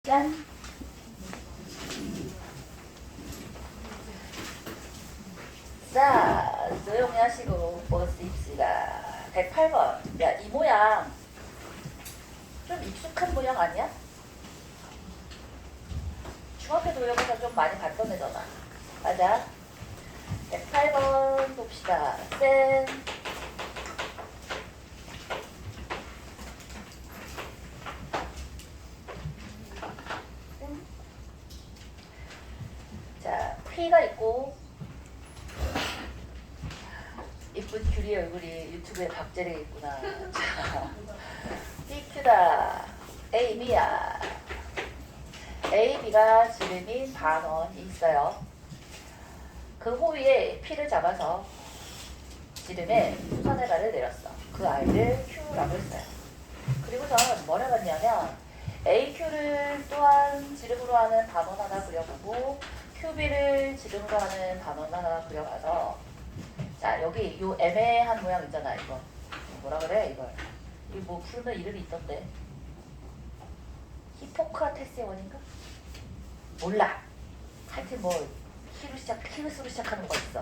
짠. 자, 조용히 하시고 보십시다. 108번. 야, 이 모양 좀 익숙한 모양 아니야? 중학교 도형에서 좀 많이 봤던 애잖아. 맞아. 108번 봅시다. 쌤. 자, P가 있고 이쁜 귤이 얼굴이 유튜브에 박재래가 있구나. 자, PQ다. A, B야. A, B가 지름인 반원이 있어요. 그 호위에 P를 잡아서 지름에 수선의 발을 내렸어. 그 아이를 Q라고 했어요. 그리고선 뭘 해봤냐면 AQ를 또한 지름으로 하는 반원 하나 그려보고 QB를 지름으로 하는 반원 하나 그려봐서 자, 여기 요 애매한 모양 있잖아. 이거 뭐라 그래 이걸. 이거 뭐 부르는 이름이 있던데. 히포크라테스의 원인가? 몰라. 하여튼 뭐 히읗으로 시작하는 거 있어.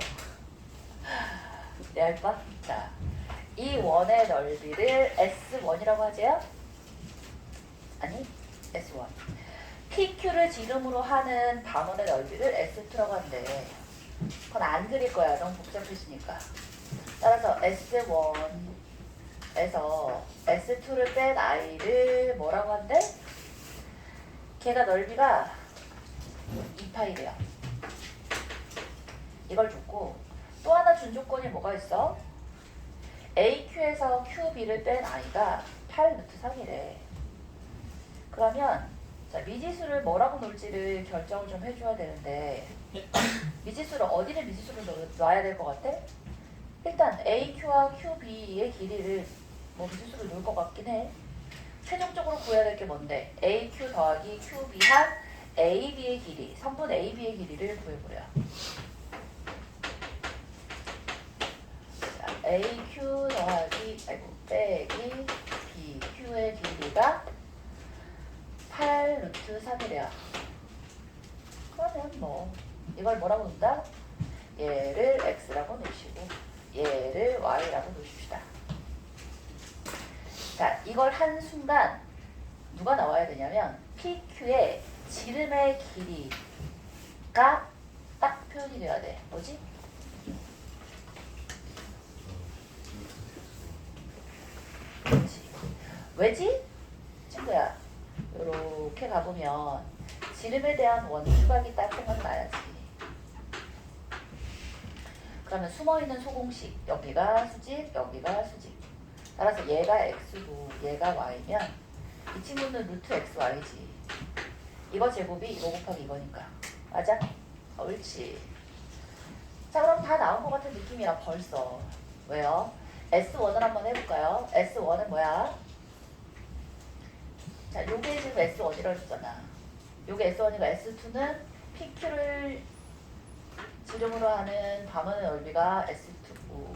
내 알바? 자, 이 원의 넓이를 S1이라고 하지요? 아니, S1. PQ를 지름으로 하는 반원의 넓이를 S2라고 하는데 그건 안 그릴 거야. 너무 복잡해지니까. 따라서 S1에서 S2를 뺀 I를 뭐라고 한대? 걔가 넓이가 2파이래요. 이걸 줬고 또 하나 준 조건이 뭐가 있어? AQ에서 QB를 뺀 I가 8루트3이래. 그러면 자, 미지수를 뭐라고 놓을지를 결정을 좀 해줘야 되는데 미지수를 어디를 미지수를 놔야 될 것 같아? 일단 AQ와 QB의 길이를 뭐 미지수를 놓을 것 같긴 해. 최종적으로 구해야 될 게 뭔데? AQ 더하기 QB 한 AB의 길이, 성분 AB의 길이를 구해보려. 자, AQ 더하기 빼기 BQ의 길이가 8루트3이래요. 그러면 뭐 이걸 뭐라고 놓는다? 얘를 X라고 놓으시고 얘를 Y라고 놓으십시다. 자, 이걸 한 순간 누가 나와야 되냐면 PQ의 지름의 길이가 딱 표현이 돼야 돼. 뭐지? 그렇지. 왜지? 친구야, 요렇게 가보면 지름에 대한 원주각이 딱 생각나야지. 그러면 숨어있는 소공식, 여기가 수직, 여기가 수직. 따라서 얘가 X고 얘가 Y면 이 친구는 루트 XY지. 이거 제곱이 이거 곱하기 이거니까. 맞아? 옳지. 자, 그럼 다 나온 것 같은 느낌이야 벌써. 왜요? S1을 한번 해볼까요? S1은 뭐야? 자, 요게 지금 S1이라고 했잖아. 요게 S1이가 S2는 PQ를 지름으로 하는 반원의 넓이가 S2고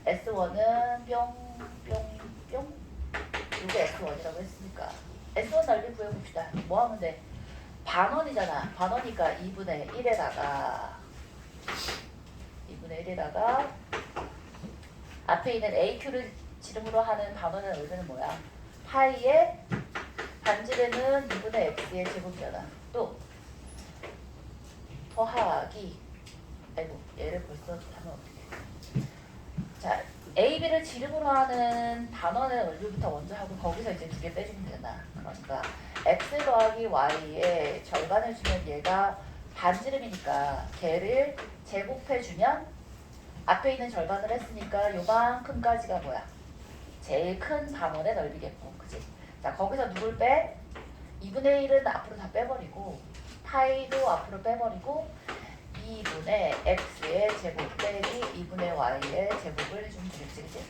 S1은 뿅 요게 S1이라고 했으니까 S1 넓이 구해봅시다. 뭐 하면 돼? 반원이잖아. 반원이니까 2분의 1에다가 앞에 있는 AQ를 지름으로 하는 반원의 넓이는 뭐야? 파이의 반지름은 2분의 X의 제곱이잖아. 또 더하기 아이고 얘를 벌써 하면 어떡해. 자, AB를 지름으로 하는 반원의 넓이부터 먼저 하고 거기서 이제 2개 빼주면 되나. 그러니까 X 더하기 Y의 절반을 주면 얘가 반지름이니까 걔를 제곱해주면 앞에 있는 절반을 했으니까 요만큼까지가 뭐야? 제일 큰 반원의 넓이겠고. 그치? 자, 거기서 누굴 빼? 2분의 1은 앞으로 다 빼버리고 파이도 앞으로 빼버리고 2분의 x의 제곱 빼기 2분의 y의 제곱을 해주면 되겠지, 그치?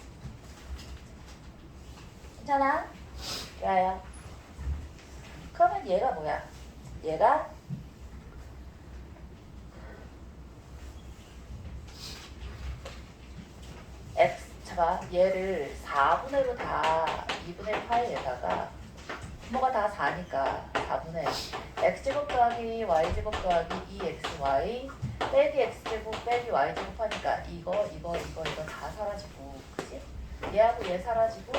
괜찮아? 좋아요. 그러면 얘가 뭐야? 얘가 x, 잠깐 얘를 4분의 1로 다 2분의 파이에다가 부모가 다 4니까 4분의 x제곱 더하기 y제곱 더하기 2xy 빼기 x제곱 빼기 y제곱 하니까 이거 다 사라지고, 그치? 얘하고 얘 사라지고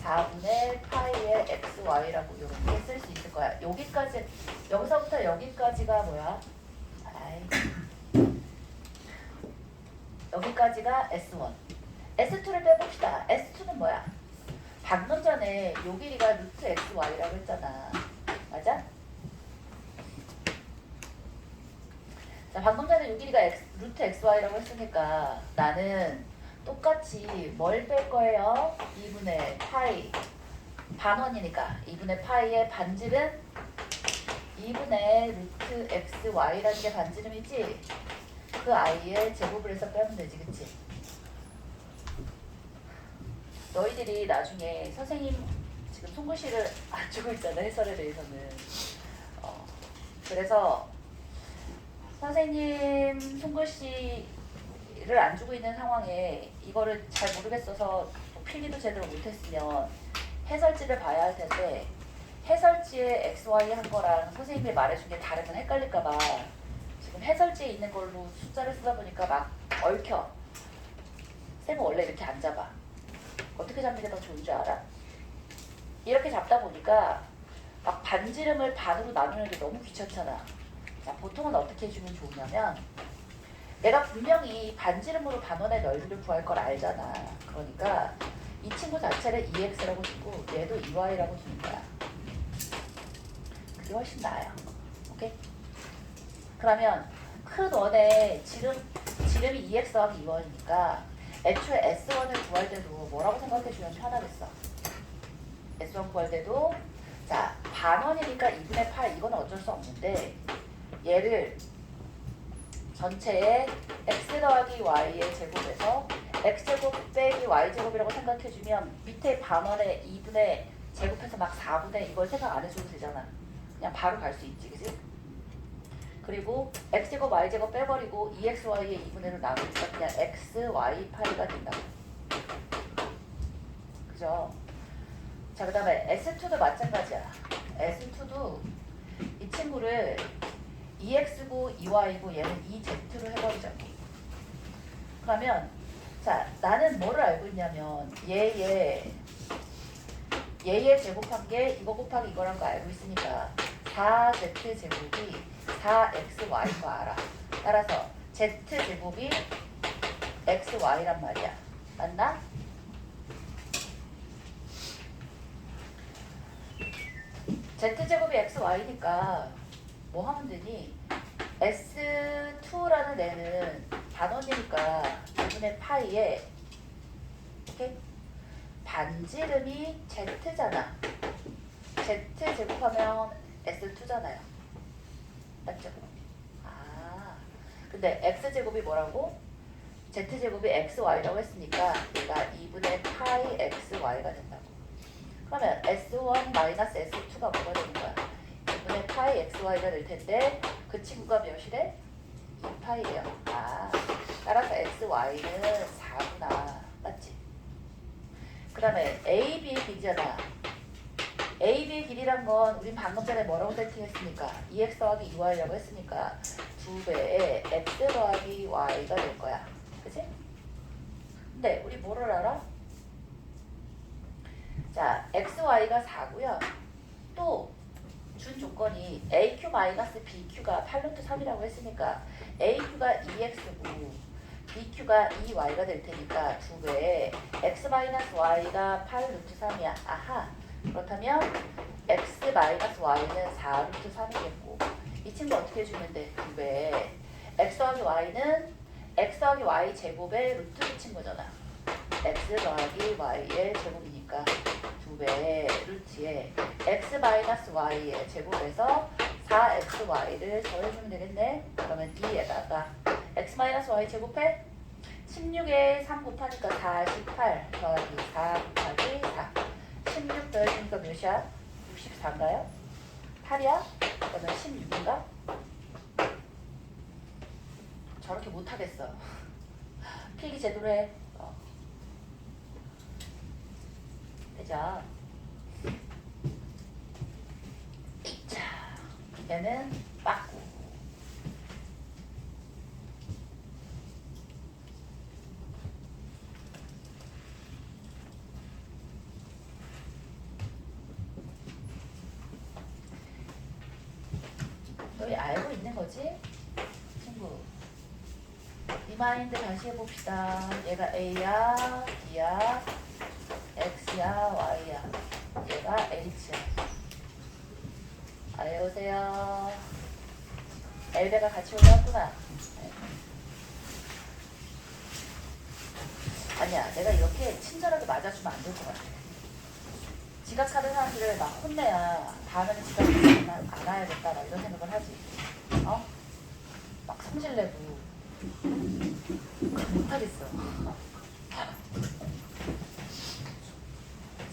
4분의 파이의 xy라고 이렇게 쓸 수 있을 거야. 여기까지, 여기서부터 여기까지가 뭐야? 여기까지가 S1. S2를 빼봅시다. S2는 뭐야? 방금 전에 요 길이가 루트 xy라고 했잖아. 맞아? 자, 방금 전에 요 길이가 루트 xy라고 했으니까 나는 똑같이 뭘 뺄 거예요? 2분의 파이. 반원이니까 2분의 파이의 반지름 2분의 루트 xy라는 게 반지름이지? 그 i의 제곱을 해서 빼면 되지, 그치? 너희들이 나중에 선생님 지금 송글씨를 안 주고 있잖아, 해설에 대해서는. 그래서 선생님 송글씨를 안 주고 있는 상황에 이거를 잘 모르겠어서 필기도 제대로 못했으면 해설지를 봐야 할 텐데, 해설지에 XY 한 거랑 선생님이 말해준 게 다르면 헷갈릴까봐 지금 해설지에 있는 걸로 숫자를 쓰다 보니까 막 얽혀. 쌤은 원래 이렇게 안 잡아. 어떻게 잡는 게 더 좋은 줄 알아? 이렇게 잡다 보니까 막 반지름을 반으로 나누는 게 너무 귀찮잖아. 자, 보통은 어떻게 해주면 좋으냐면, 내가 분명히 반지름으로 반원의 넓이를 구할 걸 알잖아. 그러니까 이 친구 자체를 2x라고 주고 얘도 2y라고 주는 거야. 그게 훨씬 나아요. 오케이? 그러면 큰 원의 지름이 2x 더하기 2y니까 애초에 S1을 구할 때도 뭐라고 생각해 주면 편하겠어? S1 구할 때도, 자, 반원이니까 2분의 8, 이건 어쩔 수 없는데 얘를 전체에 x 더하기 y의 제곱에서 x제곱 빼기 y제곱이라고 생각해주면 밑에 반원에 2분의 제곱해서 막 4분의 이걸 생각 안 해줘도 되잖아. 그냥 바로 갈 수 있지, 그지? 그리고 x제곱 y제곱 빼버리고 2xy의 2분의 1로 나누니까 그냥 xy8가 된다고. 그죠? 자, 그 다음에 S2도 마찬가지야. S2도 이 친구를 2x고 2y고 얘는 2z로 해버리자고. 그러면 자, 나는 뭐를 알고 있냐면 얘의 제곱한 게 이거 곱하기 이거란 거 알고 있으니까 4z 제곱이 4xy인 거 알아. 따라서 z 제곱이 xy란 말이야. 맞나? z 제곱이 xy니까 뭐 하면 되니? S2라는 애는 반원이니까 2분의 파이에, 오케이? 반지름이 z잖아. z 제곱하면 S2잖아요. 맞죠? 아, 근데 x제곱이 뭐라고? z제곱이 xy라고 했으니까 얘가 2분의 파이 xy가 된다고. 그러면 S1 마이너스 S2가 뭐가 되는 거야? 2분의 파이 xy가 될 텐데 그 친구가 몇이래? 2파이래요. 아, 따라서 xy는 4구나. 맞지? 그 다음에 AB의 길이잖아. AB의 길이란 건 우린 방금 전에 뭐라고 세팅했으니까 2x 더하기 2y라고 했으니까 2배의 x 더하기 y가 될 거야. 그치? 근데 우리 뭐를 알아? 자, xy가 4고요. 또 준 조건이 aq-bq가 8루트 3이라고 했으니까 aq가 2x고 bq가 2y가 될 테니까 2배에 x-y가 8루트 3이야. 아하. 그렇다면 x-y는 4루트 3이겠고 이 친구 어떻게 해주면 돼? 2배에 x 더하기 y는 x 더하기 y 제곱의 루트 붙인 거잖아. x 더하기 y의 제곱이니까 2배의 루트에 x-y의 제곱에서 4xy를 더해주면 되겠네. 그러면 D에다가 x-y 제곱해 16에 3 곱하니까 48 더하기 4 곱하기 4 16 더해주니까 몇이야? 64인가요? 8이야? 그러면 16인가? 저렇게 못하겠어. 필기 제대로 해. 되죠? 자, 걔는 빠꾸. 너희 알고 있는 거지? 친구. 리마인드 다시 해봅시다. 얘가 A야, B야, X야, Y야. 얘가 H야. 외우세요. 엘베가 같이 올라왔구나. 아니야, 내가 이렇게 친절하게 맞아주면 안 될 것 같아. 지각하는 사람들을 막 혼내야 다음에는 지각을 안 해야겠다 막 이런 생각을 하지. 어? 막 성질내고 못하겠어.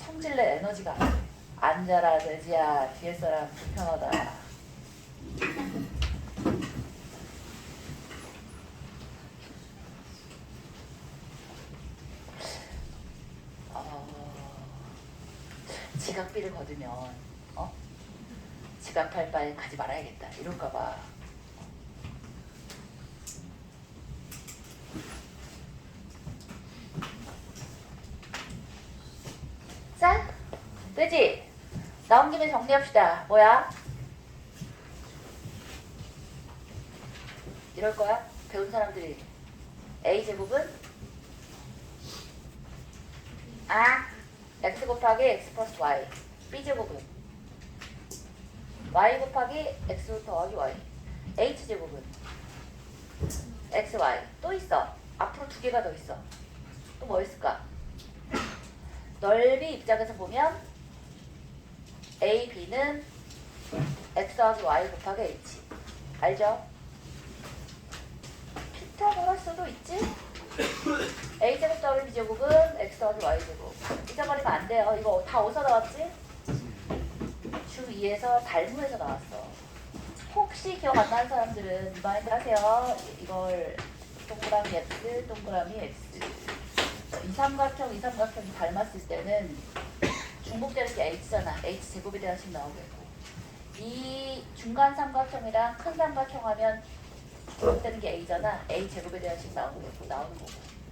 성질내 에너지가 안 돼. 앉아라 돼지야, 뒤에 사람 불편하다. 지각비를 거두면 지각할 바에 가지 말아야겠다 이럴까봐. 자, 되지? 나온 김에 정리합시다. 뭐야? 이럴 거야? 배운 사람들이 A제곱은 X 곱하기 X 플러스 Y. B제곱은 Y 곱하기 X 더하기 Y. H제곱은 XY. 또 있어. 앞으로 두 개가 더 있어. 또 뭐 있을까? 넓이 입장에서 보면 A, B는 X 더하기 Y 곱하기 H. 알죠? 피타고라스도 있지? A제곱 더하기 B제곱은 X 더하기 Y제곱. 잊어버리면 안 돼요. 이거 다 어디서 나왔지? 주 2에서 달무에서 나왔어. 혹시 기억 안 나는 사람들은 리마인드 하세요. 이걸 동그라미 X, 동그라미 X. 이 삼각형이 닮았을 때는 중복되는 게 H잖아. H제곱에 대한 식 나오겠고. 이 중간 삼각형이랑 큰 삼각형 하면 중복되는 게 A잖아. A제곱에 대한 식 나오는 거고.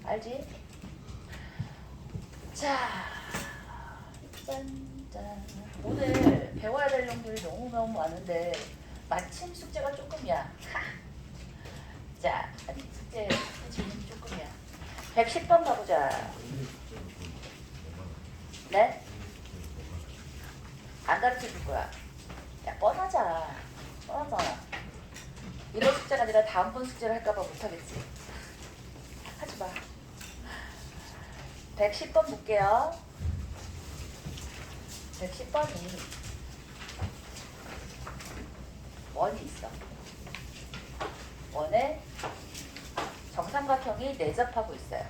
알지? 자, 짠짠. 오늘 배워야 될 내용들이 너무너무 많은데 마침 숙제가 조금이야. 자, 아니 숙제 질문이 조금이야. 110번 가보자. 네? 안 가르쳐줄 거야. 야, 뻔하잖아. 이번 숙제가 아니라 다음번 숙제를 할까봐 못하겠지. 하지마. 110번 볼게요. 110번이 원이 있어. 원에 정삼각형이 내접하고 있어요.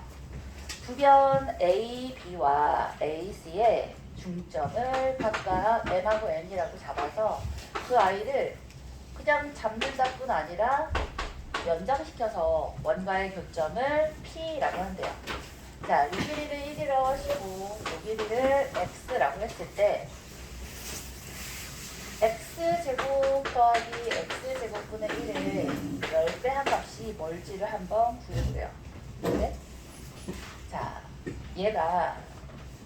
부변 A, B와 A, C의 중점을 각각 M하고 N이라고 잡아서 그 아이를 그냥 잡는다 뿐 아니라 연장시켜서 원과의 교점을 P라고 한대요. 자, 요 길이를 1이라고 하시고 요 길이를 X라고 했을 때 X제곱 더하기 X제곱분의 1을 10배 한 값이 뭘지를 한번 구해보래요. 네? 자, 얘가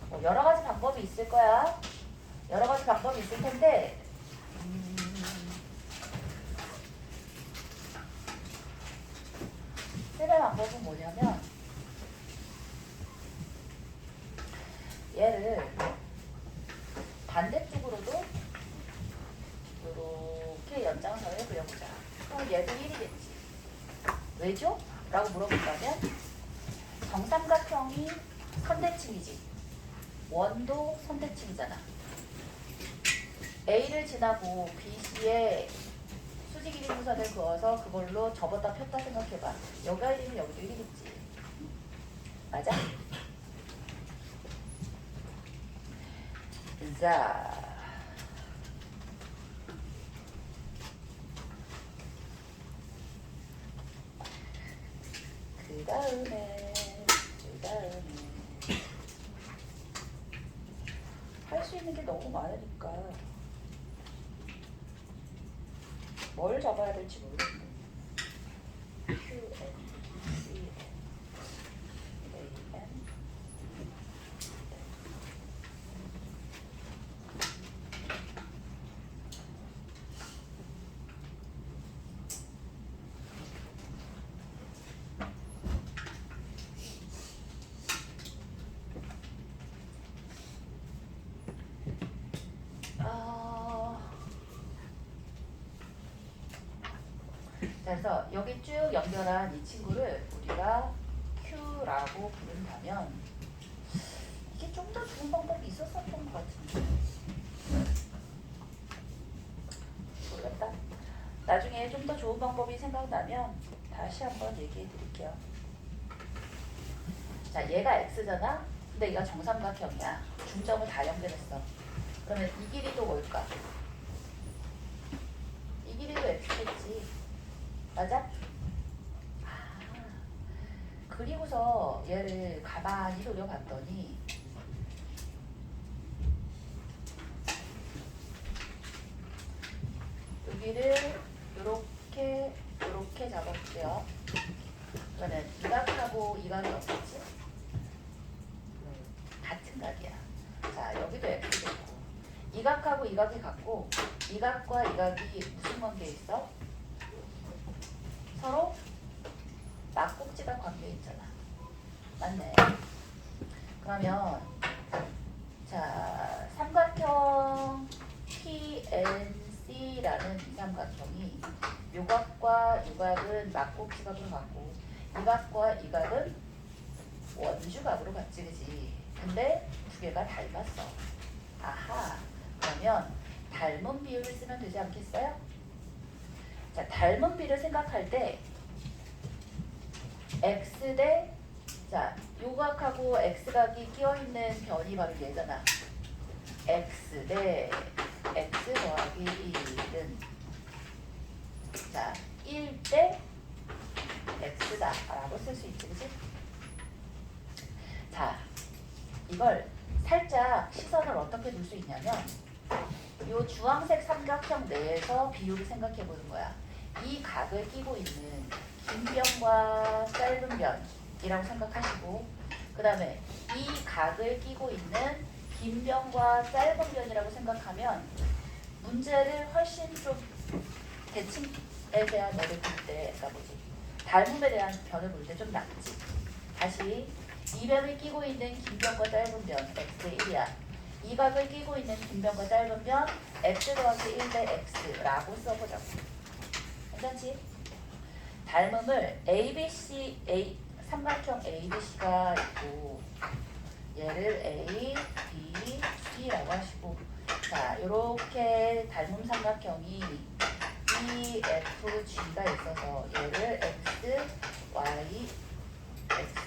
뭐 여러 가지 방법이 있을 거야. 여러 가지 방법이 있을 텐데 세배 방법은 뭐냐면 얘를 반대쪽으로도 이렇게 연장선을 그려보자. 그럼 얘도 1이겠지. 왜죠? 라고 물어본다면 정삼각형이 선대칭이지. 원도 선대칭이잖아. A를 지나고 BC에 수직 길이 분선을 그어서 그걸로 접었다 폈다 생각해봐. 여기가 1이면 여기도 1이겠지. 맞아? 자, 그 다음에 할 수 있는 게 너무 많으니까 뭘 적어야 될지 모르겠네. Q, N, C, N, A, N. 그래서 여기 쭉 연결한 이 친구를 우리가 Q라고 부른다면 이게 좀 더 좋은 방법이 있었던 것 같은데 모르겠다. 나중에 좀 더 좋은 방법이 생각나면 다시 한번 얘기해 드릴게요. 자, 얘가 X잖아? 근데 얘가 정삼각형이야. 중점을 다 연결했어. 그러면 이 길이도 뭘까? 이 길이도 X겠지. 맞아? 아, 그리고서 얘를 가만히 노려봤더니 여기를 요렇게 잡아볼게요. 그러면 이 각하고 이 각이 없겠지? 같은 각이야. 자, 여기도 X 됐고 이 각하고 이 각이 같고 이 각과 이 각이 무슨 관계에 있어? 서로 막꼭지가 관계에 있잖아. 맞네. 그러면 자, 삼각형 PNC라는 이 삼각형이 요 각과 요 각은 막꼭지각으로 같고 이 각과 이 각은 원주각으로 같지, 그지? 근데 두 개가 닮았어. 아하. 그러면 닮은 비율을 쓰면 되지 않겠어요? 자, 닮은 비를 생각할 때 x 대 자, 요각하고 x각이 끼어있는 변이 바로 얘잖아. x 대 x 더하기 1은 자, 1 대 x다 라고 쓸 수 있지, 그치? 자, 이걸 살짝 시선을 어떻게 둘 수 있냐면 요 주황색 삼각형 내에서 비율을 생각해 보는 거야. 이 각을 끼고 있는 긴 변과 짧은 변이라고 생각하시고 그 다음에 이 각을 끼고 있는 긴 변과 짧은 변이라고 생각하면 문제를 훨씬 좀 대칭에 대한 거를 볼 때, 그러니까 뭐지? 닮음에 대한 변을 볼 때 좀 낫지. 다시 이 변을 끼고 있는 긴 변과 짧은 변 x의 1이야. 이 각을 끼고 있는 긴 변과 짧은 변 x 더하기 1 대 x라고 써보자고. 괜찮지? 닮음을 삼각형 ABC가 있고 얘를 A, B, C라고 하시고 자, 이렇게 닮음 삼각형이 EFG가 있어서 얘를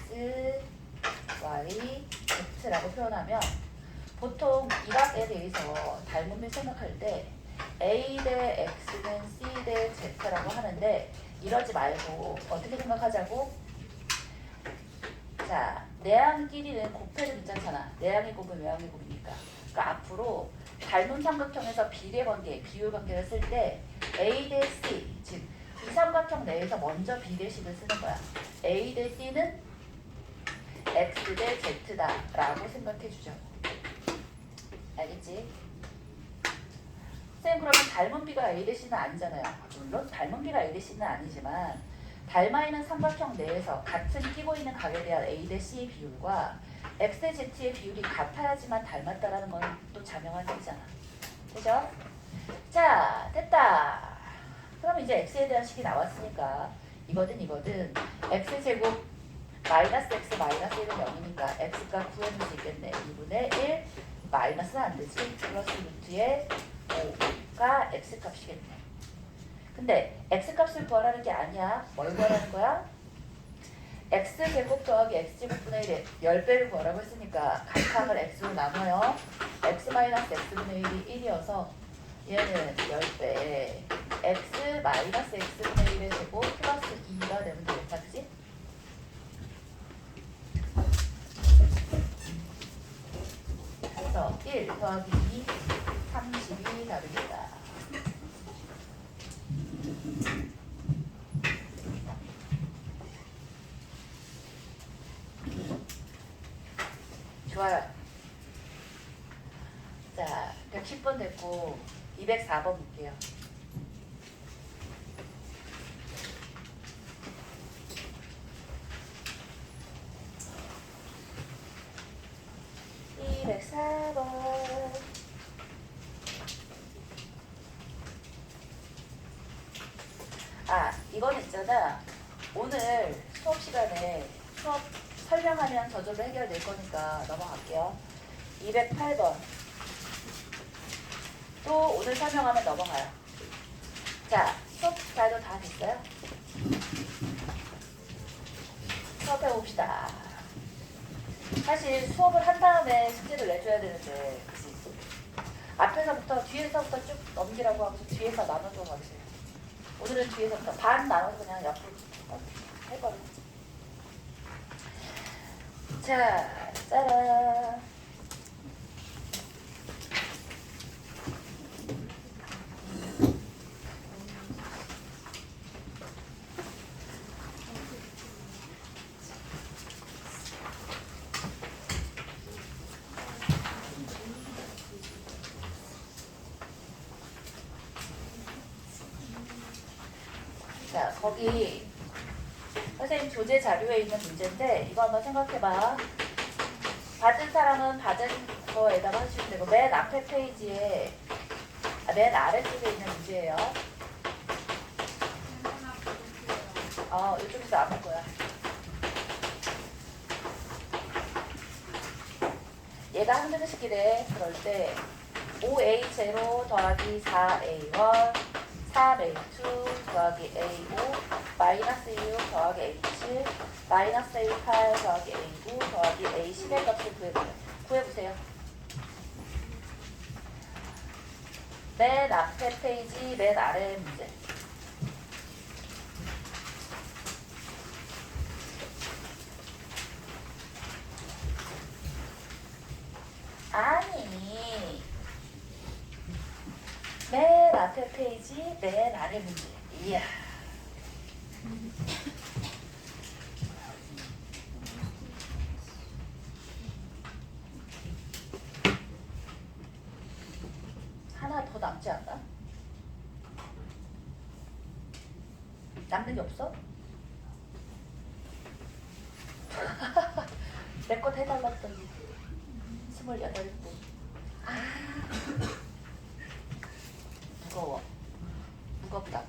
X, Y, Z라고 표현하면 보통 이 각에 대해서 닮음을 생각할 때 A 대 X는 C 대 Z라고 하는데 이러지 말고 어떻게 생각하자고? 자, 내항 길이는 곱해도 괜찮잖아. 내항이 곱은 외항이 곱이니까. 그러니까 앞으로 닮은 삼각형에서 비례 관계, 비율 관계를 쓸 때 A 대 C, 즉 이 삼각형 내에서 먼저 비례식을 쓰는 거야. A 대 C는 X 대 Z다 라고 생각해 주죠. 알겠지? 선생님 그러면 닮은 비가 A 대 C는 아니잖아요. 물론 닮은 비가 A 대 C는 아니지만 닮아 있는 삼각형 내에서 같은 끼고 있는 각에 대한 A 대 C의 비율과 X 대 Z의 비율이 같아야지만 닮았다라는 건 또 자명한 얘기잖아. 그죠? 자, 됐다. 그럼 이제 X에 대한 식이 나왔으니까 이거든 X제곱 마이너스 X 마이너스 1은 0이니까 X가 구해낼 수 있겠네. 2분의 1 마이너스는 안 되지. 플러스 루트의 5가 X값이겠네. 근데 X값을 구하라는 게 아니야. 뭘 구하라는 거야? X제곱 더하기 X제곱분의 1에 10배를 구하라고 했으니까 각항을 X로 나눠요. X 마이너스 X분의 1이 1이어서 얘는 10배 X 마이너스 X분의 1의 제곱 플러스 2가 되면 되겠다. 그치? 그래서 1 더하기 2 32 다릅니다. 좋아요. 자, 110번 됐고 204번 볼게요. 이건 있잖아. 오늘 수업 시간에 수업 설명하면 저절로 해결될 거니까 넘어갈게요. 208번. 또 오늘 설명하면 넘어가요. 자, 수업 자료 다 됐어요? 수업 해봅시다. 사실 수업을 한 다음에 숙제를 내줘야 되는데, 그치? 앞에서부터 뒤에서부터 쭉 넘기라고 하면서 뒤에서 나눠줘 가주세요. 오늘은 뒤에서부터 반 나눠서 그냥 옆으로 해버려. 자, 짜란. 자, 거기 선생님 조제 자료에 있는 문제인데 이거 한번 생각해봐. 받은 사람은 받은 거에다가 하시면 되고 맨 앞에 페이지에 맨 아래쪽에 있는 문제예요. 이쪽에서 안 볼 거야. 얘가 항등식이래. 그럴 때 5A0 더하기 4A1 3A2 더하기 A5 마이너스 6 더하기 A7 마이너스 A8 더하기 A9 더하기 A10의 값을 구해보세요. 맨 앞에 페이지 맨 아래 문제. 아니, 맨 앞에 페이지 맨 아래 문제. 이야. 하나 더 남지 않나? 남는 게 없어? 내 것 해달라 했더니 28분. 무거워. 무겁다.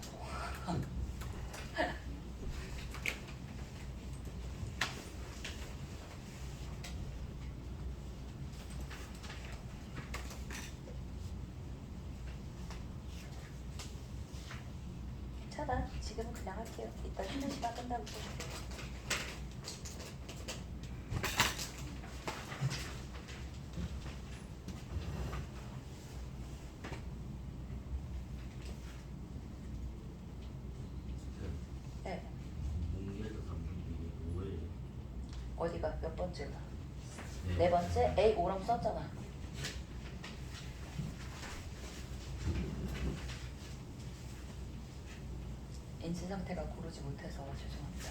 괜찮아. 지금은 그냥 할게요. 이따 쉬는 시간 끝나고 또 할게요. 네. 어디가 몇 번째가? 네 번째? A5럼 썼잖아. 인지 상태가 고르지 못해서 죄송합니다.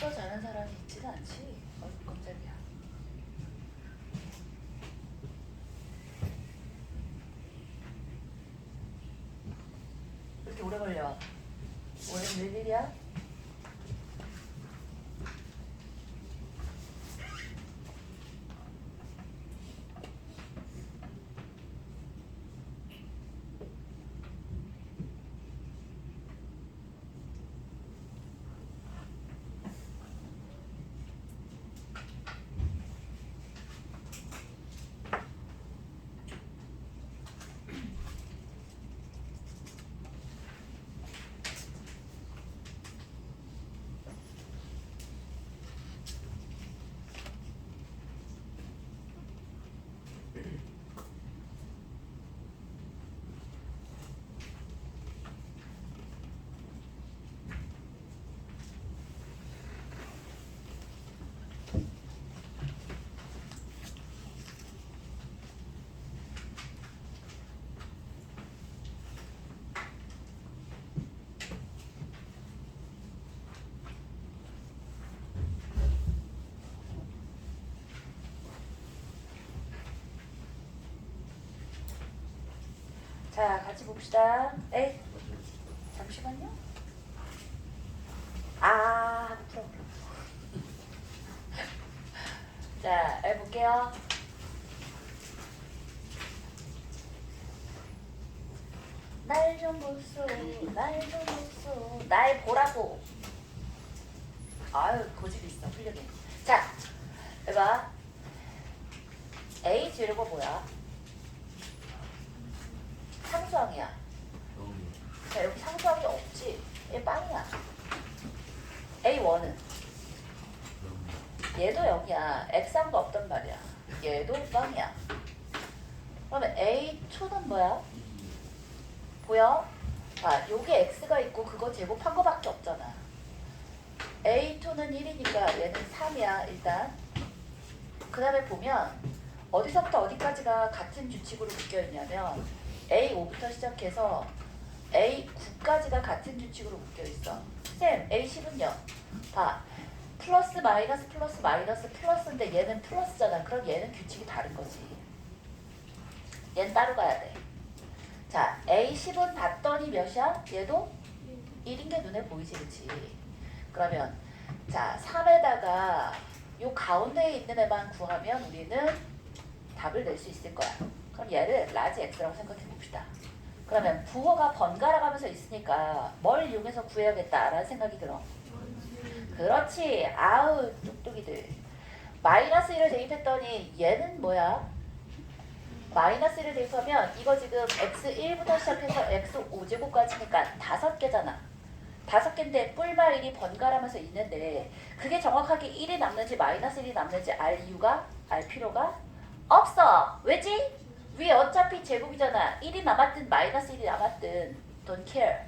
벌써 자는 사람이 있지는 않지. 깜짝이야. 왜 이렇게 오래 걸려? 오늘 웬일이야? 자, 같이 봅시다. 에이, 잠시만요. 아, 풀어. 자, 해볼게요. 날 좀 보소, 날 좀 보소, 날 보라고. 아유, 고집이 있어, 훌륭해. 자, 해봐. A 지르고 뭐야? 상수항이야. 자, 여기 상수항이 없지? 얘 빵이야. A1은? 얘도 0이야. X항도 없단 말이야. 얘도 빵이야. 그러면 A2는 뭐야? 보여? 아, 요게 X가 있고 그거 제곱한 거밖에 없잖아. A2는 1이니까 얘는 3이야, 일단. 그 다음에 보면 어디서부터 어디까지가 같은 규칙으로 묶여있냐면 A5부터 시작해서 A9까지가 같은 규칙으로 묶여있어. 쌤, A10은요? 봐. 플러스 마이너스 플러스 마이너스 플러스인데 얘는 플러스잖아. 그럼 얘는 규칙이 다른 거지. 얘는 따로 가야 돼. 자, A10은 봤더니 몇이야? 얘도 1인 게 눈에 보이지, 그치? 그러면 자, 3에다가 요 가운데에 있는 애만 구하면 우리는 답을 낼 수 있을 거야. 그럼 얘를 라지 X라고 생각해 봅시다. 그러면 부호가 번갈아 가면서 있으니까 뭘 이용해서 구해야겠다라는 생각이 들어. 그렇지. 아우, 똑똑이들. 마이너스 1을 대입했더니 얘는 뭐야? 마이너스 1을 대입하면 이거 지금 x1부터 시작해서 x5제곱까지니까 5개잖아. 5개인데 뿔마 1이 번갈아가면서 있는데 그게 정확하게 1이 남는지 마이너스 1이 남는지 알 필요가 없어. 왜지? 위 어차피 제곱이잖아. 1이 남았든 마이너스 1이 남았든 don't care.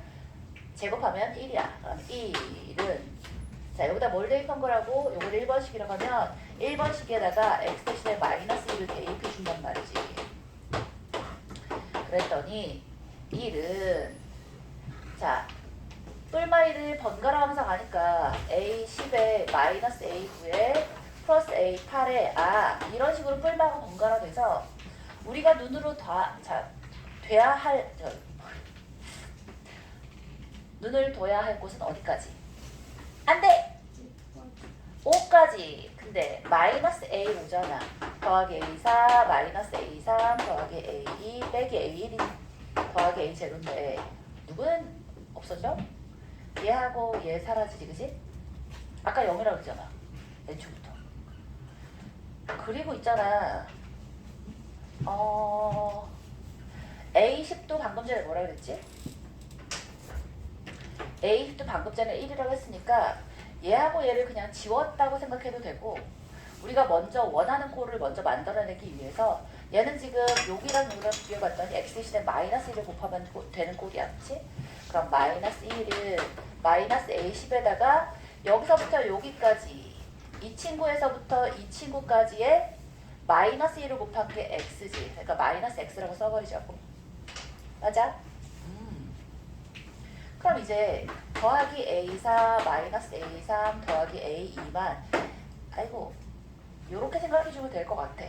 제곱하면 1이야. 그럼 1은 자, 여기다 뭘 대입한 거라고? 요걸 1번식이라고 하면 1번식에다가 x 대신에 마이너스 1을 대입해 준단 말이지. 그랬더니 1은 자, 뿔마 1을 번갈아 가면서 가니까 A10에 마이너스 A9에 플러스 A8에 이런 식으로 뿔마가 번갈아 돼서 우리가 눈으로 눈을 둬야 할 곳은 어디까지? 안 돼! 5까지. 근데 마이너스 A5잖아. 더하기 A4 마이너스 A3 더하기 A2 빼기 A1 더하기 A0인데 누구는 없어져? 얘하고 얘 사라지지, 그지? 아까 0이라고 했잖아. 애초부터. 그리고 있잖아. A10도 방금 전에 뭐라 그랬지? A10도 방금 전에 1이라고 했으니까 얘하고 얘를 그냥 지웠다고 생각해도 되고 우리가 먼저 원하는 꼴을 먼저 만들어내기 위해서 얘는 지금 여기랑 여기랑 비교해봤더니 x 대신에 마이너스 1을 곱하면 되는 꼴이야, 그치? 그럼 마이너스 1을 마이너스 A10에다가 여기서부터 여기까지 이 친구에서부터 이 친구까지의 마이너스 1을 곱한 게 x지. 그러니까 마이너스 x라고 써버리자고. 맞아? 그럼 이제 더하기 A4 마이너스 A3 더하기 A2만 아이고 요렇게 생각해주면 될 것 같아.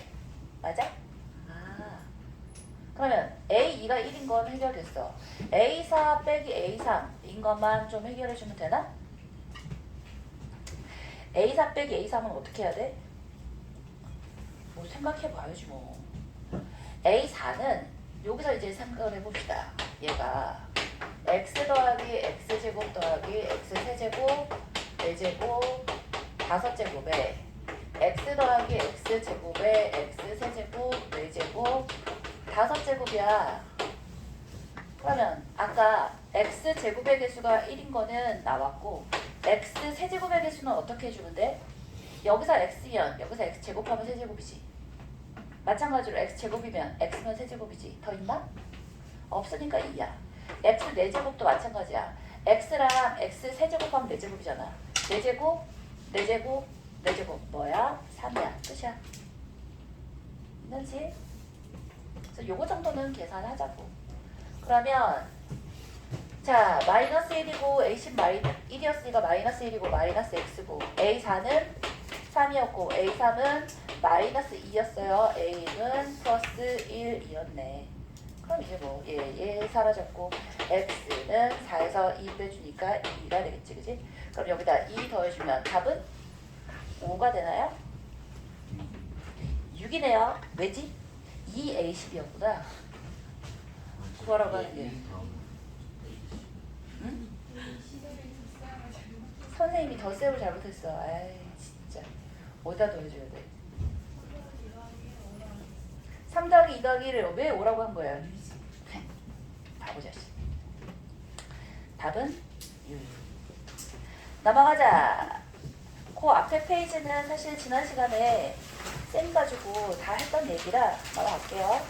맞아? 그러면 A2가 1인 건 해결됐어. A4 빼기 A3인 것만 좀 해결해주면 되나? A4 빼기 A3은 어떻게 해야 돼? 뭐 생각해봐야지 뭐. A4는 여기서 이제 생각을 해봅시다. 얘가 x 더하기 x제곱 더하기 x세제곱 4제곱 5제곱에 x 더하기 x제곱에 x세제곱 4제곱 5제곱이야. 그러면 아까 x제곱의 개수가 1인 거는 나왔고 x세제곱의 개수는 어떻게 해주면 돼? 여기서 x면 여기서 x제곱하면 세제곱이지. 마찬가지로 x제곱이면 x면 세제곱이지. 더 있나? 없으니까 2야. x 4제곱도 마찬가지야. x랑 x 세제곱하면 4제곱이잖아. 4제곱, 4제곱, 4제곱 뭐야? 3이야. 끝이야. 괜찮지? 그래서 요거 정도는 계산하자고. 그러면 자, 마이너스 1이고 A10 1이었으니까 마이너스 1이고 마이너스 x고 A4는 3이었고 A3은 마이너스 2였어요. A는 플러스 1이었네. 그럼 이제 뭐 얘 사라졌고 x는 4에서 2 빼주니까 2가 되겠지, 그지? 그럼 여기다 2 더해주면 답은 5가 되나요? 6이네요. 왜지? 2a10이었구나. 구하라고 하는 게. 응? 선생님이 덧셈을 잘못했어. 아이 진짜. 어디다 더해줘야 돼? 3 더하기 2 더하기 1을 왜 5라고 한 거야? 바보 자식. 답은 6. 넘어가자. 그 앞에 페이지는 사실 지난 시간에 쌤 가지고 다 했던 얘기라 넘어갈게요.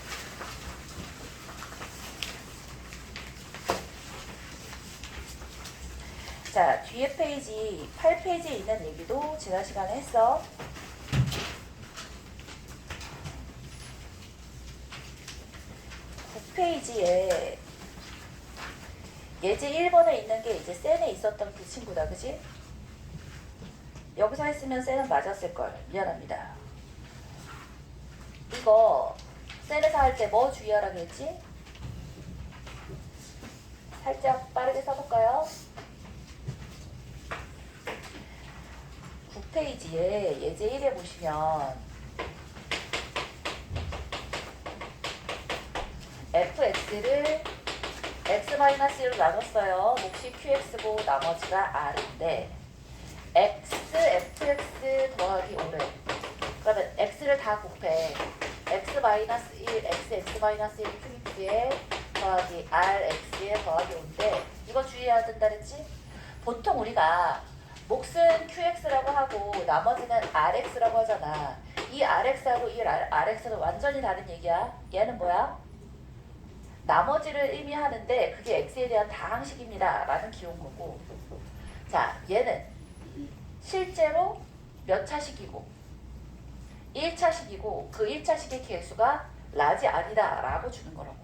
자, 뒤에 페이지 8페이지에 있는 얘기도 지난 시간에 했어. 페이지에 예제 1번에 있는 게 이제 셀에 있었던 그 친구다, 그지? 여기서 했으면 셀은 맞았을걸. 미안합니다. 이거 셀에서 할 때 뭐 주의하라고 했지? 살짝 빠르게 써볼까요? 9페이지에 예제 1에 보시면 fx를 x-1로 나눴어요. 몫이 qx고 나머지가 r인데 x, fx 더하기 5래. 그러면 x를 다 곱해. x-1, x-1 qx에 더하기 rx에 더하기 5인데 이거 주의해야 된다 그랬지? 보통 우리가 몫은 qx라고 하고 나머지는 rx라고 하잖아. 이 rx하고 이 rx는 완전히 다른 얘기야. 얘는 뭐야? 나머지를 의미하는데 그게 x에 대한 다항식입니다 라는 기호인 거고, 자 얘는 실제로 몇 차식이고 1차식이고 그 1차식의 개수가 라지 아니다 라고 주는 거라고.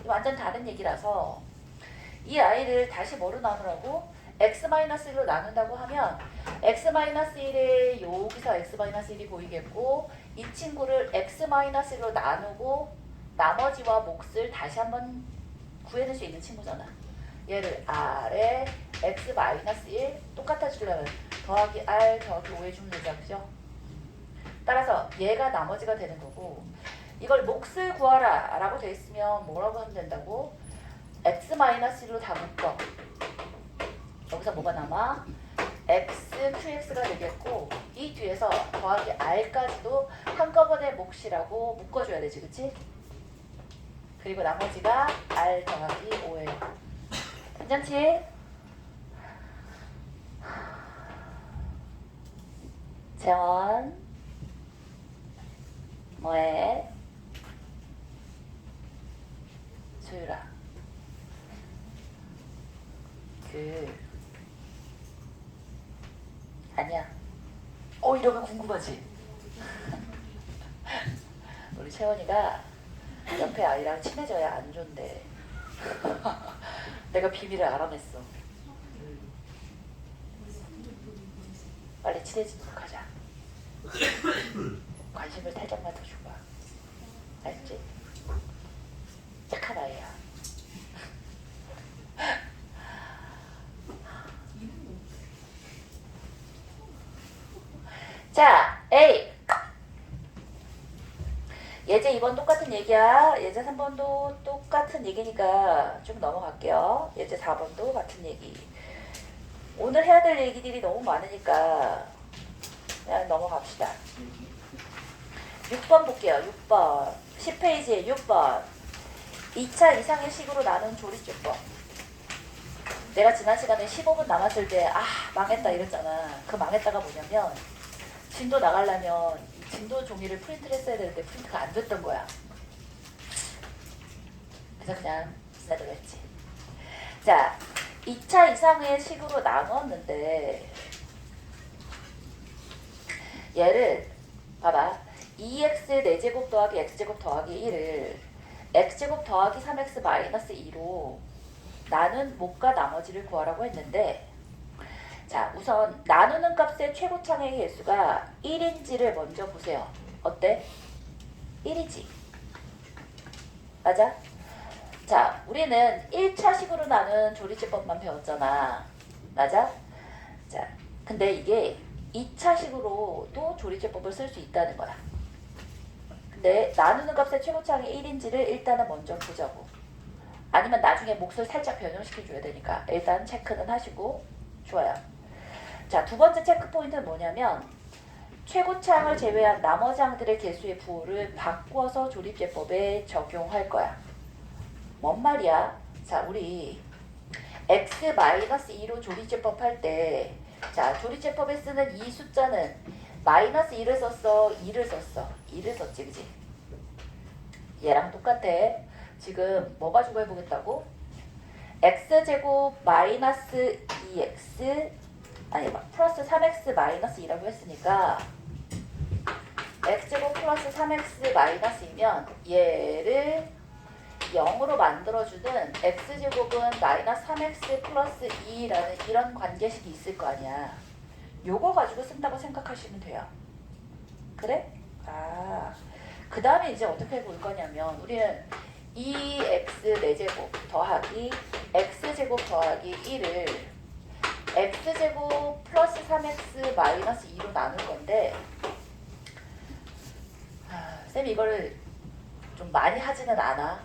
완전 다른 얘기라서 이 아이를 다시 뭐로 나누라고? x-1로 나눈다고 하면 x-1에 여기서 x-1이 보이겠고 이 친구를 x-1로 나누고 나머지와 몫을 다시 한번 구해낼 수 있는 친구잖아. 얘를 r에 x-1 똑같아 주려면 더하기 r 더하기 5에 주면 되죠, 그죠? 따라서 얘가 나머지가 되는 거고, 이걸 몫을 구하라 라고 돼 있으면 뭐라고 하면 된다고? x-1로 다 묶어. 여기서 뭐가 남아? x, qx가 되겠고 이 뒤에서 더하기 r까지도 한꺼번에 몫이라고 묶어줘야 되지, 그치? 그리고 나머지가 r 더하기 5예요. 괜찮지? 재원 뭐해? 소율아, 아니야. 이러면 궁금하지? 우리 채원이가 옆에 아이랑 친해져야 안 좋은데 내가 비밀을 알아냈어. 빨리 친해지도록 하자. 관심을 살짝만 더 줘봐. 알지? 착한 아이야. 자, A. 예제 2번 똑같은 얘기야. 예제 3번도 똑같은 얘기니까 좀 넘어갈게요. 예제 4번도 같은 얘기. 오늘 해야 될 얘기들이 너무 많으니까 그냥 넘어갑시다. 6번 볼게요. 6번. 10페이지에 6번. 2차 이상의 식으로 나눈 조리조법. 내가 지난 시간에 15분 남았을 때 망했다 이랬잖아. 그 망했다가 뭐냐면 진도 나가려면 진도 종이를 프린트를 했어야 되는데 프린트가 안 됐던 거야. 그래서 그냥 지나도록 했지. 자, 2차 이상의 식으로 나눴는데 얘를 봐봐. 2x 4제곱 더하기 x제곱 더하기 1을 x제곱 더하기 3x 마이너스 2로 나눈 몫과 나머지를 구하라고 했는데, 자 우선 나누는 값의 최고창의 개수가 1인지를 먼저 보세요. 어때? 1이지. 맞아? 자, 우리는 1차식으로 나눈 조리제법만 배웠잖아. 맞아? 자, 근데 이게 2차식으로도 조리제법을 쓸 수 있다는 거야. 근데 나누는 값의 최고차항이 1인지를 일단은 먼저 보자고. 아니면 나중에 몫을 살짝 변형시켜줘야 되니까 일단 체크는 하시고. 좋아요. 자, 두 번째 체크 포인트는 뭐냐면 최고차항을 제외한 나머지 항들의 개수의 부호를 바꿔서 조립제법에 적용할 거야. 뭔 말이야? 자, 우리 x-2로 조립제법 할 때, 자, 조립제법에 쓰는 이 숫자는 -1을 썼어, 2를 썼어. 2를 썼지, 그지? 얘랑 똑같아. 지금 뭐 가지고 해보겠다고? x제곱 마이너스 2x 아니 플러스 3x 마이너스 2라고 했으니까 x제곱 플러스 3x 마이너스 2면 얘를 0으로 만들어주는 x제곱은 마이너스 3x 플러스 2라는 이런 관계식이 있을 거 아니야. 요거 가지고 쓴다고 생각하시면 돼요. 그래? 아, 그 다음에 이제 어떻게 해볼 거냐면 우리는 2x 4제곱 더하기 x제곱 더하기 1을 x제곱 플러스 3x 마이너스 2로 나눌 건데 쌤이 이거를 좀 많이 하지는 않아.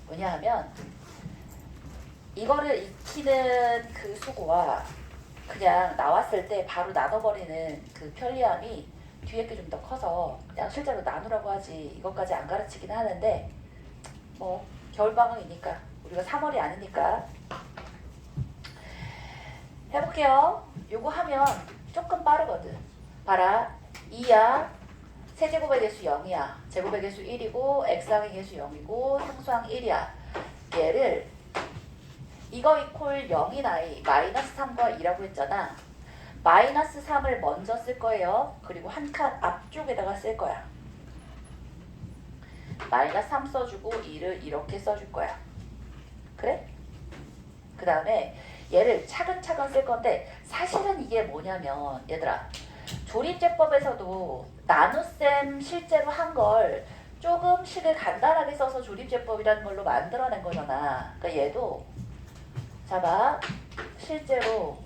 왜냐하면 이거를 익히는 그 수고와 그냥 나왔을 때 바로 나눠버리는 그 편리함이 뒤에 게 좀 더 커서 그냥 실제로 나누라고 하지 이것까지 안 가르치긴 하는데 뭐 겨울방학이니까 우리가 3월이 아니니까 해볼게요. 요거 하면 조금 빠르거든. 봐라. 2야. 세제곱의 개수 0이야. 제곱의 개수 1이고 x항의 개수 0이고 상수항 1이야. 얘를 이거 이퀄 0인 아이 마이너스 3과 2라고 했잖아. 마이너스 3을 먼저 쓸 거예요. 그리고 한 칸 앞쪽에다가 쓸 거야. 마이너스 3 써주고 2를 이렇게 써줄 거야. 그래? 그 다음에 얘를 차근차근 쓸 건데 사실은 이게 뭐냐면 얘들아 조립제법에서도 나눗셈 실제로 한 걸 조금씩을 간단하게 써서 조립제법이라는 걸로 만들어낸 거잖아. 그러니까 얘도 자봐 실제로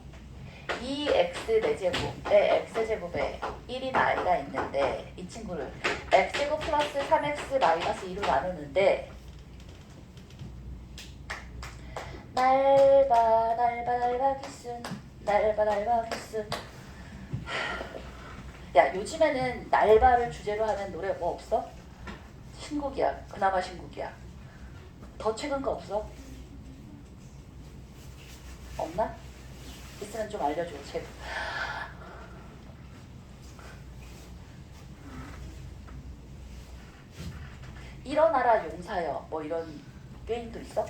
2x 4제곱에 x제곱에 1인 i가 있는데 이 친구를 x제곱 플러스 3x 마이너스 2로 나누는데 날바 기순 날바 기순. 야 요즘에는 날바를 주제로 하는 노래 뭐 없어? 신곡이야. 그나마 신곡이야. 더 최근 거 없어? 없나? 있으면 좀 알려줘. 제발. 일어나라 용사여 뭐 이런 게임도 있어?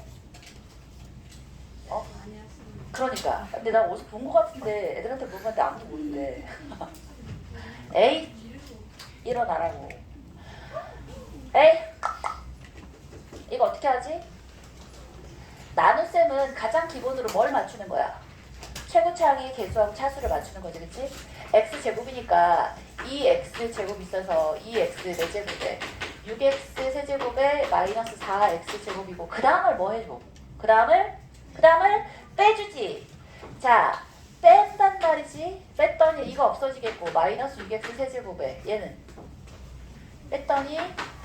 어? 그러니까 근데 나 어디서 본 거 같은데 애들한테 물어봤는데 아무도 모른대. 에이 일어나라고. 에이 이거 어떻게 하지? 나눗셈은 가장 기본으로 뭘 맞추는 거야? 최고차항의 개수하고 차수를 맞추는 거지, 그치? x제곱이니까 2x제곱 있어서 2x 4제곱에 6x 세제곱에 마이너스 4x제곱이고 그 다음을 뭐 해줘? 그 다음을 빼주지. 자, 뺀단 말이지. 뺐더니 이거 없어지겠고 마이너스 6x 세제곱에 얘는 뺐더니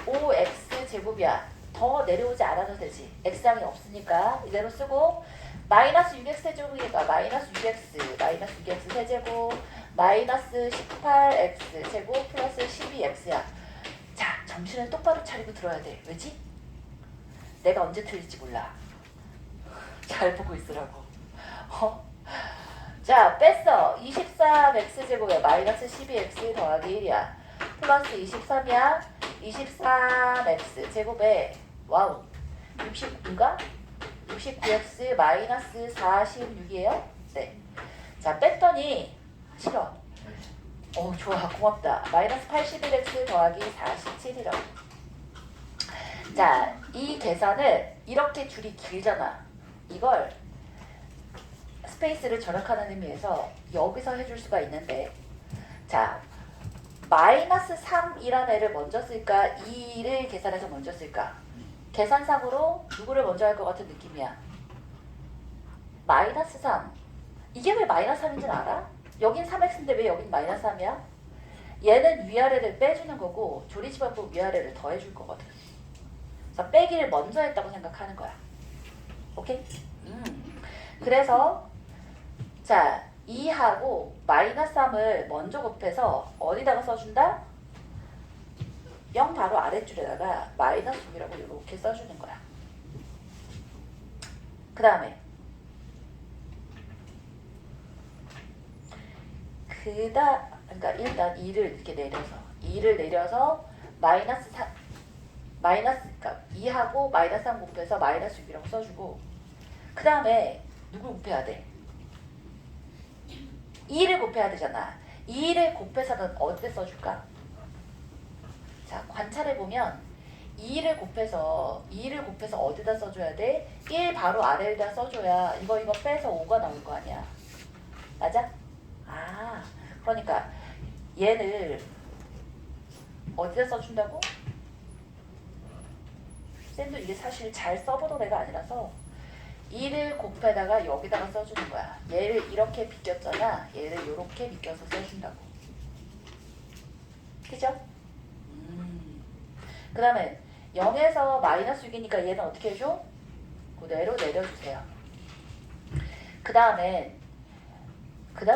5x제곱이야. 더 내려오지 않아도 되지. x항이 없으니까 이대로 쓰고 마이너스 6x 세제곱이니까 마이너스 6x 마이너스 6x 세제곱 마이너스 18x 제곱 플러스 12x야. 자, 정신을 똑바로 차리고 들어야 돼. 왜지? 내가 언제 틀릴지 몰라. 잘 보고 있으라고. 자, 뺐어. 23x제곱에 마이너스 12x 더하기 1이야. 플러스 23이야. 23x 제곱에 와우 69인가? 69x 마이너스 46이에요? 네. 자, 뺐더니 싫어. 좋아. 고맙다. 마이너스 81x 더하기 47이라고. 자, 이 계산을 이렇게 줄이 길잖아. 이걸 스페이스를 절약하는 의미에서 여기서 해줄 수가 있는데 자, 마이너스 3이라는 애를 먼저 쓸까? 2를 계산해서 먼저 쓸까? 계산상으로 누구를 먼저 할 것 같은 느낌이야. 마이너스 3. 이게 왜 마이너스 3인지는 알아? 여긴 3x인데 왜 여긴 마이너스 3이야? 얘는 위아래를 빼주는 거고 조리집합부 위아래를 더해줄 거거든. 그래서 빼기를 먼저 했다고 생각하는 거야. 오케이? 그래서 자 2하고 마이너스 3을 먼저 곱해서 어디다가 써준다? 0 바로 아랫줄에다가 마이너스 6이라고 이렇게 써주는 거야. 그 다음에 그러니까 일단 2를 이렇게 내려서 마이너스 3 그러니까 2하고 마이너스 3 곱해서 마이너스 6이라고 써주고 그 다음에 누굴 곱해야 돼? 2를 곱해야 되잖아. 2를 곱해서는 어디에 써줄까? 자 관찰해보면 2를 곱해서 어디다 써줘야 돼? 1 바로 아래에다 써줘야 이거 빼서 5가 나올 거 아니야. 맞아? 아 그러니까 얘를 어디다 써준다고? 쌤도 이게 사실 잘 써보던 애가 아니라서 2를 곱해다가 여기다가 써주는 거야. 얘를 이렇게 비꼈잖아. 얘를 이렇게 비껴서 써준다고. 그죠? 그 다음에 0에서 마이너스 6이니까 얘는 어떻게 해줘? 그대로 내려주세요. 그 다음에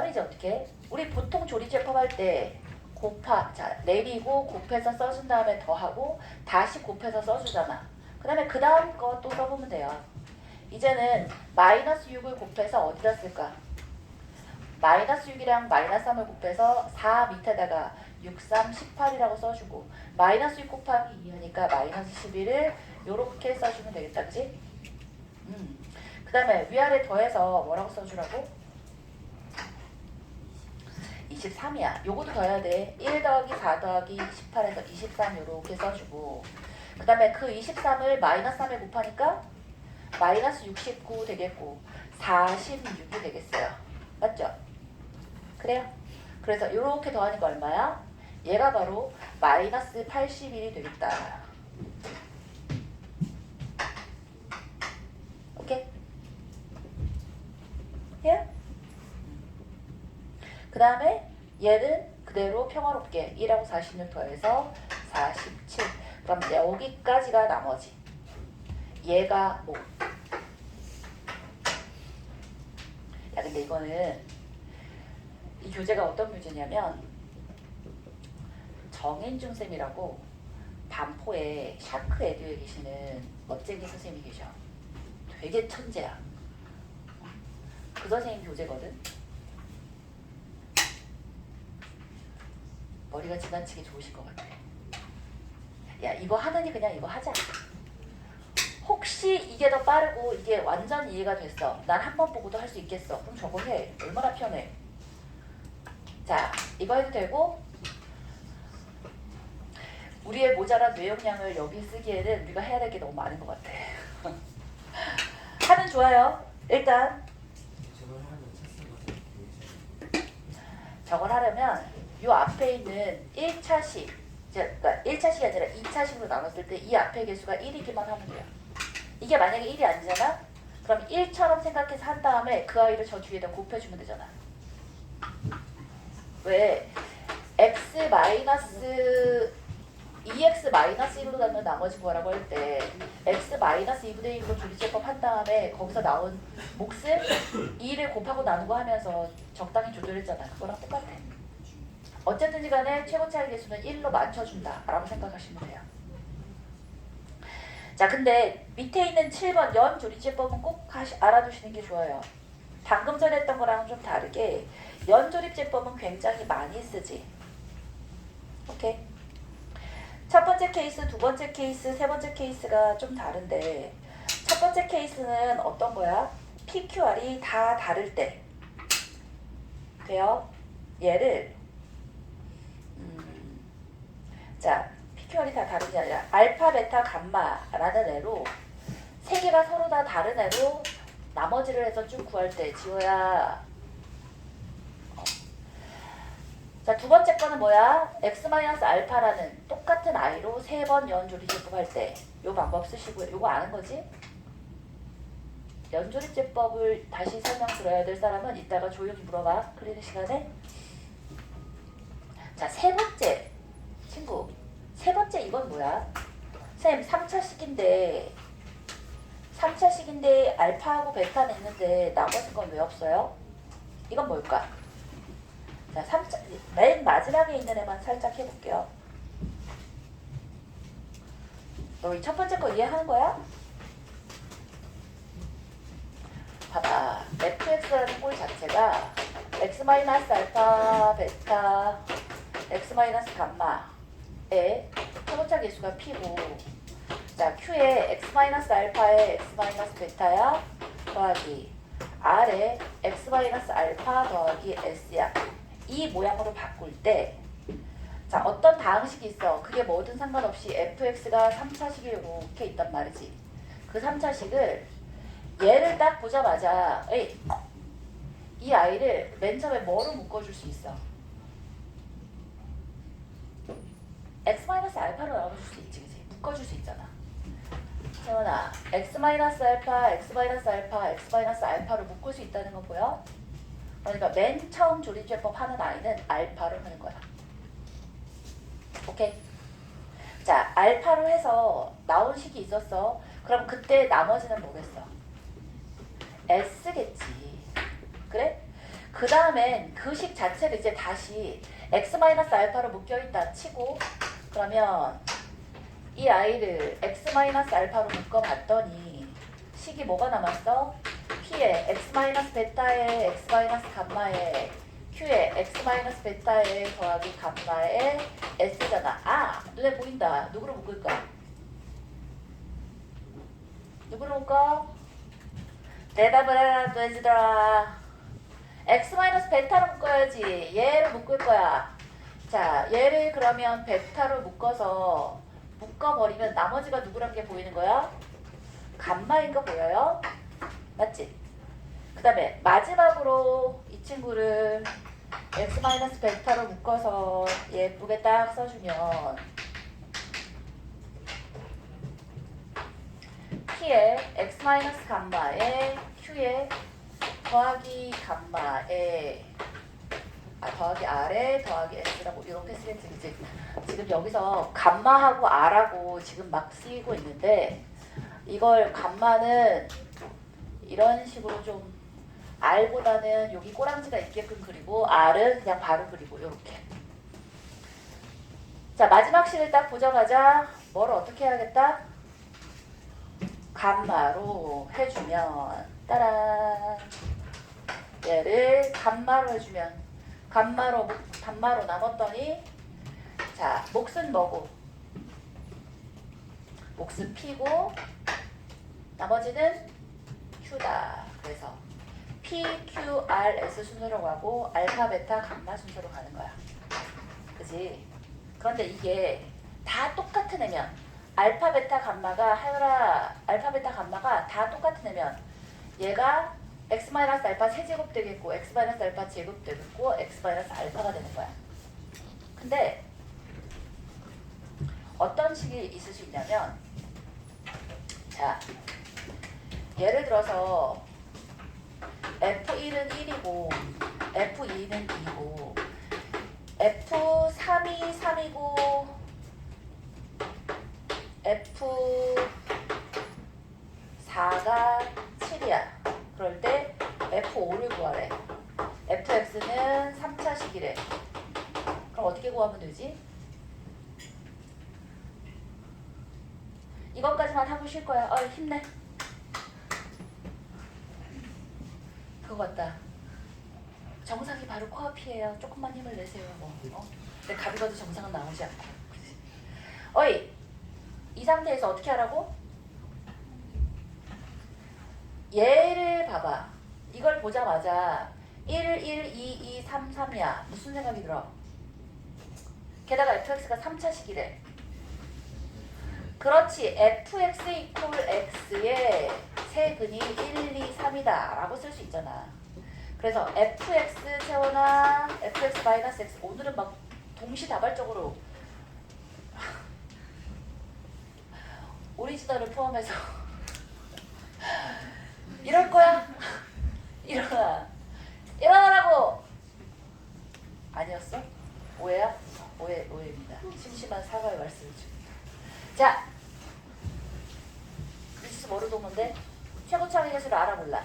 이제 어떻게 해? 우리 보통 조리제법 때 내리고 곱해서 써준 다음에 더하고 다시 곱해서 써주잖아. 그 다음에 그 다음 거 또 써보면 돼요. 이제는 마이너스 6을 곱해서 어디다 쓸까? 마이너스 6이랑 마이너스 3을 곱해서 4 밑에다가 6, 3, 18이라고 써주고 마이너스 6 곱하기 2 하니까 마이너스 11을 요렇게 써주면 되겠다. 그치? 그 다음에 위아래 더해서 뭐라고 써주라고? 23이야. 요것도 더해야 돼. 1 더하기 4 더하기 18에서 23 요렇게 써주고 그 다음에 그 23을 마이너스 3에 곱하니까 마이너스 69 되겠고 46이 되겠어요. 맞죠? 그래요? 그래서 요렇게 더하니까 얼마야? 얘가 바로 마이너스 81이 되겠다. 오케이? 해요? 그 다음에 얘는 그대로 평화롭게 1하고 46 더해서 47. 그럼 여기까지가 나머지. 얘가 뭐? 야 근데 이거는 이 교재가 어떤 교재냐면 정인중 쌤이라고 반포에 샤크 에듀에 계시는 멋쟁이 선생님이 계셔. 되게 천재야. 그 선생님 교재거든. 머리가 지나치게 좋으실 것 같아. 야 이거 하느니 그냥 이거 하자. 혹시 이게 더 빠르고 이게 완전 이해가 됐어. 난 한 번 보고도 할 수 있겠어. 그럼 저거 해. 얼마나 편해. 자 이거 해도 되고 우리의 모자란 뇌용량을 여기 쓰기에는 우리가 해야 될 게 너무 많은 것 같아. 하면 좋아요. 일단 저걸 하려면 요 앞에 있는 1차식 그러니까 1차식이 아니라 2차식으로 나눴을 때 이 앞에 개수가 1이기만 하면 돼요. 이게 만약에 1이 아니잖아? 그럼 1처럼 생각해서 한 다음에 그 아이를 저 뒤에다 곱해주면 되잖아. 왜? x 마이너스 2x 마이너스 1로 가면 나머지 뭐라고 할 때 x 마이너스 2분의 1로 조리제법 한 다음에 거기서 나온 몫을 2를 곱하고 나누고 하면서 적당히 조절했잖아. 그거랑 똑같아. 어쨌든 간에 최고 차이 개수는 1로 맞춰준다 라고 생각하시면 돼요. 자 근데 밑에 있는 7번 연 조리제법은 꼭 알아두시는 게 좋아요. 방금 전에 했던 거랑은 좀 다르게 연 조립제법은 굉장히 많이 쓰지. 오케이. 첫 번째 케이스, 두 번째 케이스, 세 번째 케이스가 좀 다른데 첫 번째 케이스는 어떤 거야? PQR이 다 다를 때 돼요. 얘를 자 PQR이 다 다른 게 아니라 알파, 베타, 감마라는 애로 세 개가 서로 다 다른 애로 나머지를 해서 쭉 구할 때 지호야 자, 두 번째 거는 뭐야? x-알파라는 똑같은 i로 3번 연조리제법 할 때 요 방법 쓰시고요. 요거 아는 거지? 연조리제법을 다시 설명 들어야 될 사람은 이따가 조용히 물어봐. 클리닉 시간에. 자, 세 번째 친구. 세 번째 이건 뭐야? 쌤 3차식인데 알파하고 베타는 있는데 나머지 건 왜 없어요? 이건 뭘까? 자, 맨 마지막에 있는 애만 살짝 해볼게요. 너 이 첫 번째 거 이해하는 거야? 봐봐. fx라는 꼴 자체가 x-알파, 베타, x-감마의 초고차 계수가 p고, 자, q에 x-알파에 x-베타야 더하기 r에 x-알파 더하기 s야. 이 모양으로 바꿀 때, 자, 어떤 다항식이 있어. 그게 뭐든 상관없이 fx가 3차식이 이렇게 있단 말이지. 그 3차식을 얘를 딱 보자마자 이 아이를 맨 처음에 뭐로 묶어줄 수 있어? x-알파로 나눠줄 수 있지, 그치? 묶어줄 수 있잖아. 세원아, x-알파, x-알파로 묶을 수 있다는 거 보여? 그러니까 맨 처음 조립제법 하는 아이는 알파로 하는 거야. 오케이? 자, 알파로 해서 나온 식이 있었어. 그럼 그때 나머지는 뭐겠어? S겠지. 그래? 그 다음엔 그 식 자체를 이제 다시 x-알파로 묶여있다 치고, 그러면 이 아이를 x-알파로 묶어봤더니 식이 뭐가 남았어? P에 x-베타에 x-감마에 Q에 x-베타에 더하기 감마에 S잖아. 아! 눈에 보인다. 누구로 묶을 거야? 누구로 묶어? 대답을 해라, 돼지들아. x-베타로 묶어야지. 얘를 묶을 거야. 자, 얘를 그러면 베타로 묶어버리면 나머지가 누구란 게 보이는 거야? 감마인 거 보여요? 맞지? 그 다음에 마지막으로 이 친구를 x-베타로 묶어서 예쁘게 딱 써주면 P에 x-감마에 Q에 더하기 감마에 더하기 R에 더하기 S라고 이렇게 쓰겠지, 그치? 지금 여기서 감마하고 R하고 지금 막 쓰이고 있는데, 이걸 감마는 이런 식으로 좀 R보다는 여기 꼬랑지가 있게끔 그리고 R은 그냥 바로 그리고 요렇게. 자, 마지막 식을 딱 보자마자 뭘 어떻게 해야겠다? 감마로 해주면 따란, 얘를 감마로 해주면 단마로 남았더니, 자, 몫은 뭐고? 몫은 P고 나머지는 Q다. 그래서 P, Q, R, S 순서로 가고 알파, 베타, 감마 순서로 가는 거야. 그지? 그런데 이게 다 똑같은 애면, 알파, 베타, 감마가 다 똑같은 애면 얘가 x-알파 세제곱 되겠고 x-알파 제곱 되겠고 x-알파가 되는 거야. 근데 어떤 식이 있을 수 있냐면, 자, 예를 들어서 F1은 1이고 F2는 2고 F3이 3이고 F4가 7이야. 그럴 때 F5를 구하래. fx는 3차식이래. 그럼 어떻게 구하면 되지? 이것까지만 하고 쉴 거야. 힘내. 그거 같다. 정상이 바로 코앞이에요. 조금만 힘을 내세요. 근데 가비가도 정상은 나오지 않고. 이 상태에서 어떻게 하라고? 얘를 봐봐. 이걸 보자마자 1, 1, 2, 2, 3, 3이야. 무슨 생각이 들어? 게다가 fx가 3차식이래. 그렇지. fx 이퀄 x의 세근이 1, 2, 3이다 라고 쓸 수 있잖아. 그래서 fx 채워나 fx 마이너스 x 오늘은 막 동시다발적으로 오리지널을 포함해서 이럴 거야? 일어나. 일어나라고! 아니었어? 오해야? 오해입니다. 심심한 사과의 말씀을 줍니다. 자, 미지수 뭐로 도는데? 최고차항의 개수를 알아 몰라?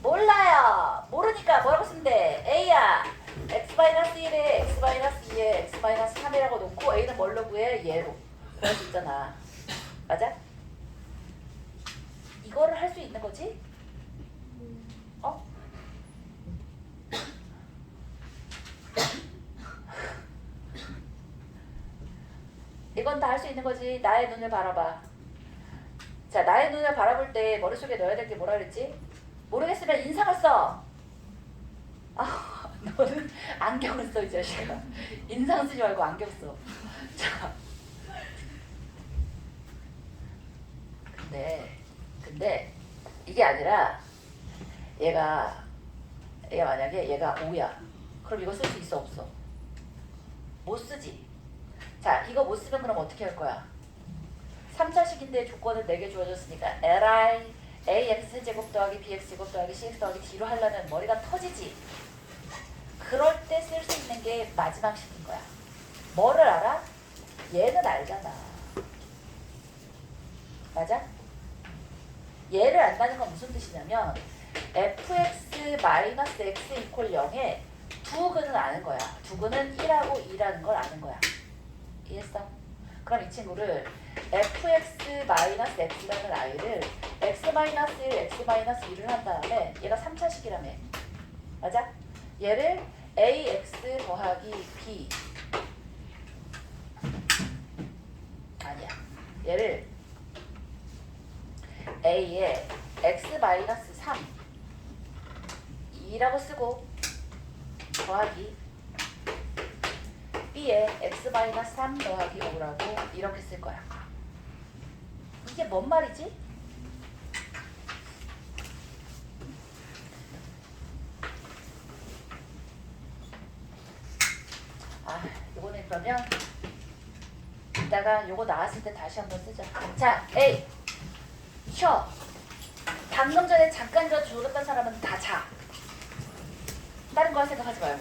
몰라요. 모르니까 뭐라고 쓰면 돼? A야. x-1에 x-2에 x-3이라고 놓고 A는 뭘로 구해? 얘로. 그럴 수 있잖아. 맞아? 이거를 할 수 있는 거지? 어? 이건 다 할 수 있는 거지. 나의 눈을 바라봐. 자, 나의 눈을 바라볼 때 머릿속에 넣어야 될 게 뭐라 그랬지? 모르겠으면 인상을 써. 아, 너는 안경을 써, 이 자식아. 인상 쓰지 말고 안경 써. 자, 근데 이게 아니라 얘가 만약에 얘가 5야. 그럼 이거 쓸 수 있어, 없어? 못 쓰지. 자, 이거 못 쓰면 그럼 어떻게 할 거야? 3차식인데 조건을 4개 주어졌으니까 li ax 제곱 더하기 bx 제곱 더하기 cx 더하기 d로 하려면 머리가 터지지. 그럴 때 쓸 수 있는 게 마지막 식인 거야. 뭐를 알아? 얘는 알잖아. 맞아? 얘를 안다는 건 무슨 뜻이냐면 fx-x 이퀄 0에 두근은 아는 거야. 두근은 1하고 2라는 걸 아는 거야. 이해했어? 그럼 이 친구를 fx-x라는 아이를 x-1, x-2를 한 다음에 얘가 3차식이라며. 맞아? 얘를 ax 더하기 b 아니야. 얘를 a에 x-3 2라고 쓰고 더하기 b에 x-3 더하기 5라고 이렇게 쓸 거야. 이게 뭔 말이지? 아, 요거는 그러면 이따가 요거 나왔을 때 다시 한번 쓰자. 자, A 쉬어. 방금 전에 잠깐 저 죽었던 사람은 다 자. 다른 거 할 생각하지 말고.